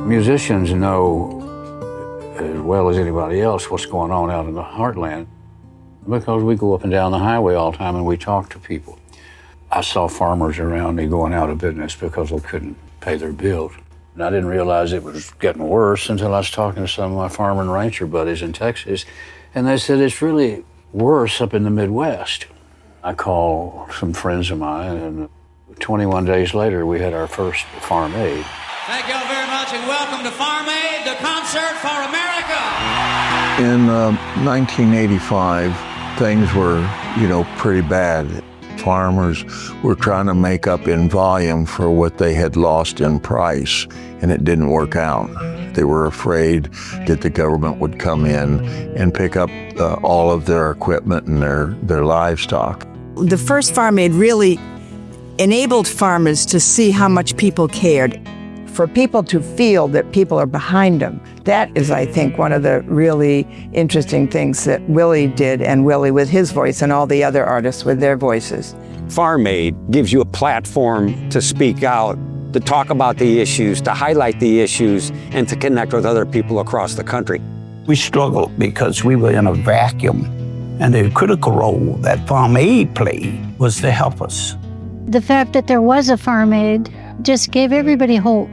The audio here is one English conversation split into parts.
Musicians know as well as anybody else what's going on out in the heartland because we go up and down the highway all the time and we talk to people. I saw farmers around me going out of business because they couldn't pay their bills. And I didn't realize it was getting worse until I was talking to some of my farmer and rancher buddies in Texas, and they said it's really worse up in the Midwest. I called some friends of mine, and 21 days later, we had our first Farm Aid. Thank you all very much, and welcome to Farm Aid, the concert for America. In 1985, things were, pretty bad. Farmers were trying to make up in volume for what they had lost in price, and it didn't work out. They were afraid that the government would come in and pick up all of their equipment and their livestock. The first Farm Aid really enabled farmers to see how much people cared. For people to feel that people are behind them, that is, I think, one of the really interesting things that Willie did, and Willie with his voice and all the other artists with their voices. Farm Aid gives you a platform to speak out, to talk about the issues, to highlight the issues, and to connect with other people across the country. We struggled because we were in a vacuum, and the critical role that Farm Aid played was to help us. The fact that there was a Farm Aid just gave everybody hope.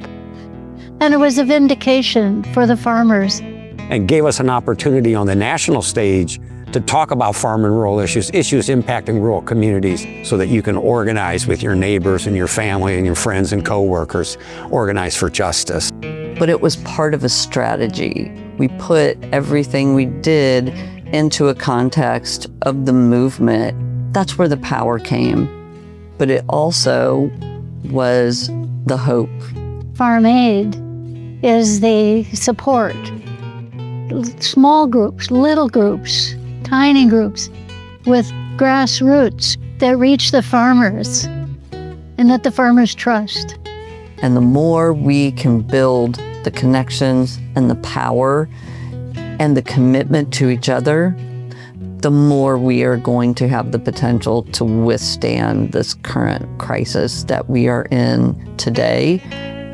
And it was a vindication for the farmers. And gave us an opportunity on the national stage to talk about farm and rural issues impacting rural communities, so that you can organize with your neighbors and your family and your friends and coworkers, organize for justice. But it was part of a strategy. We put everything we did into a context of the movement. That's where the power came. But it also was the hope. Farm Aid is the support. Small groups, little groups, tiny groups with grassroots that reach the farmers and that the farmers trust. And the more we can build the connections and the power and the commitment to each other, the more we are going to have the potential to withstand this current crisis that we are in today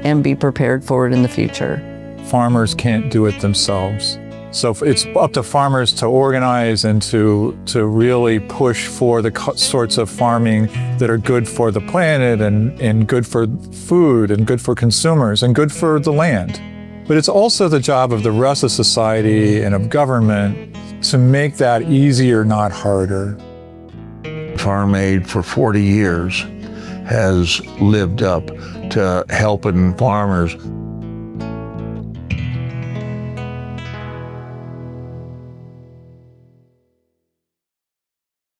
and be prepared for it in the future. Farmers can't do it themselves. So it's up to farmers to organize and to really push for the sorts of farming that are good for the planet and good for food and good for consumers and good for the land. But it's also the job of the rest of society and of government to make that easier, not harder. Farm Aid for 40 years has lived up to helping farmers